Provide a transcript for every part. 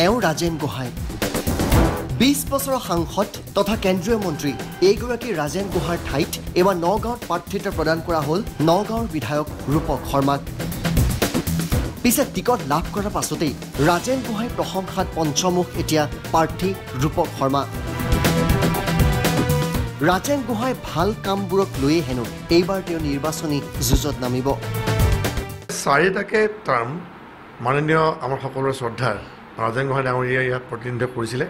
এওঁ ৰাজেন গোহাঁই 20 বছৰৰ সাংসদ তথা কেন্দ্ৰীয় মন্ত্ৰী এইগৰাকী ৰাজেন গোহাঁইৰ ঠাইত এবাৰ নগাঁৱত প্ৰাৰ্থিত্ব প্ৰদান কৰা হ'ল নগাঁৱৰ বিধায়ক ৰূপক শৰ্মাক পিছে টিকট লাভ কৰাৰ পাছতেই ৰাজেন গোহাঁইৰ প্ৰশংসাত পঞ্চমুখ এতিয়া প্ৰাৰ্থী ৰূপক শৰ্মা ৰাজেন গোহাঁই ভাল কামবোৰক লৈয়ে হেনো এইবাৰ তেওঁ নিৰ্বাচনী যুঁজত নামিব চাৰিটাকে টাৰ্ম মাননীয় আমাৰ সকলোৰে শ্ৰদ্ধাৰ ৰাজেন গোহাঁই ডাঙৰীয়া ইয়াত প্ৰতিনিধিত্ব কৰিছিলে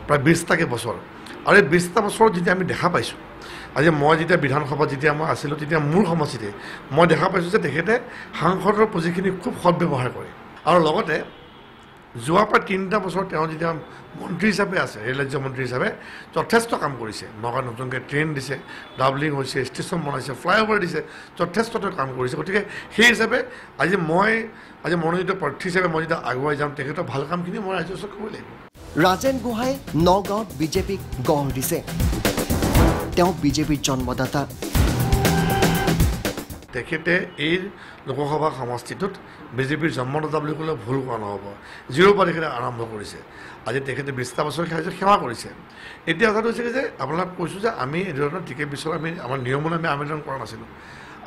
প্ৰায় 20টাকে বছৰ আৰু এই 20টা বছৰত যেতিয়া আমি দেখা পাইছোঁ আজি মই যেতিয়া বিধানসভাত যেতিয়া মই আছিলোঁ তেতিয়া মোৰ সমষ্টিতে মই দেখা পাইছোঁ যে তেখেতে সাংসদৰ পুঁজিখিনি খুব সৎব্যৱহাৰ কৰে আৰু লগতে যোৱা প্ৰায় 3টা বছৰ তেওঁ যেতিয়া মন্ত্ৰী হিচাপে আছে ৰেল ৰাজ্য মন্ত্ৰী হিচাপে যথেষ্ট কাম কৰিছে নগাঁৱত নতুনকৈ ট্ৰেইন দিছে ডাবলিং হৈছে ষ্টেচন বনাইছে ফ্লাইঅভাৰ দিছে যথেষ্ট তেওঁ কাম কৰিছে গতিকে সেই হিচাপে আজি মনোনীত প্ৰাৰ্থী হিচাপে মই যেতিয়া আগুৱাই যাম তেখেতৰ ভাল কামখিনি মই ৰাজ্য ওচৰত ক'ব লাগিব ৰাজেন গোহাঁই নগাঁৱত বিজেপিক গঢ় দিছে তেওঁ বিজেপিৰ জন্মদাতা তেখেতে এই লোকসভা সমষ্টিটোত বিজেপিৰ জন্মদাতা বুলি ক'লে ভুল কোৱা নহ'ব জিৰ'ৰ পৰা তেখেতে আৰম্ভ কৰিছে আজি তেখেতে 20টা বছৰ সেৱা কৰিছে এতিয়া কথাটো হৈছে যে আপোনাক কৈছোঁ যে আমি এই ধৰণৰ টিকেট বিচাৰোঁ আমি আমাৰ নিয়মলৈ আমি আবেদন কৰা নাছিলোঁ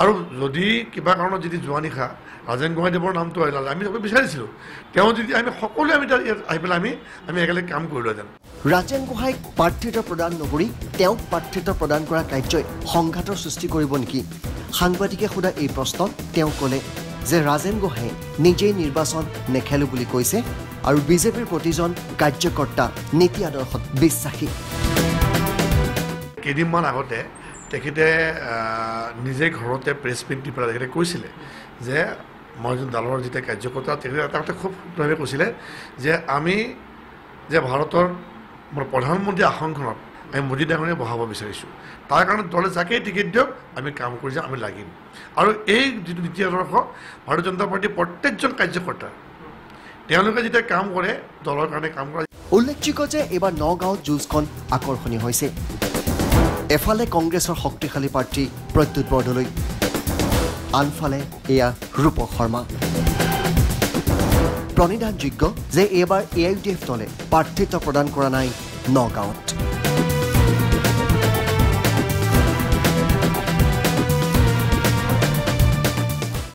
আৰু যদি কিবা কাৰণত যদি যোৱা নিশা ৰাজেন গোহাঁইদেৱৰ নামটো আহিল আমি চবে বিচাৰিছিলোঁ তেওঁ যদি আমি সকলোৱে আমি তাত ইয়াত আহি পেলাই আমি একেলগে কাম কৰিলোহেঁতেন ৰাজেন গোহাঁইক প্ৰাৰ্থিত্ব প্ৰদান নকৰি তেওঁক প্ৰাৰ্থিত্ব প্ৰদান কৰা কাৰ্যই সংঘাতৰ সৃষ্টি কৰিব নেকি সাংবাদিকে সোধা এই প্ৰশ্নত তেওঁ ক'লে যে ৰাজেন গোহাঁই নিজেই নিৰ্বাচন নেখেলোঁ বুলি কৈছে আৰু বিজেপিৰ প্ৰতিজন কাৰ্যকৰ্তা নীতি আদৰ্শত বিশ্বাসী কেইদিনমান আগতে তেখেতে নিজে ঘৰতে প্ৰেছ মিট দি পেলাই তেখেতে কৈছিলে যে মই যোন দলৰ যেতিয়া কাৰ্যকৰ্তা তেখেতে এটা কথা খুব সুন্দৰভাৱে কৈছিলে যে আমি যে ভাৰতৰ প্ৰধানমন্ত্ৰী আসনখনত আমি মোদী ডাঙৰীয়া বহাব বিচাৰিছোঁ তাৰ কাৰণে দলে যাকেই টিকেট দিয়ক আমি কাম কৰি যাম আমি লাগিম আৰু এই যিটো নীতি আদৰ্শ ভাৰতীয় জনতা পাৰ্টীৰ প্ৰত্যেকজন কাৰ্যকৰ্তা তেওঁলোকে যেতিয়া কাম কৰে দলৰ কাৰণে কাম কৰে উল্লেখযোগ্য যে এইবাৰ নগাঁৱত যুঁজখন আকৰ্ষণীয় হৈছে এফালে কংগ্ৰেছৰ শক্তিশালী প্ৰাৰ্থী প্ৰদ্যুৎ বৰদলৈ আনফালে এয়া ৰূপক শৰ্মা প্ৰণিধানযোগ্য যে এইবাৰ AIUDF দলে প্ৰাৰ্থিত্ব প্ৰদান কৰা নাই নগাঁৱত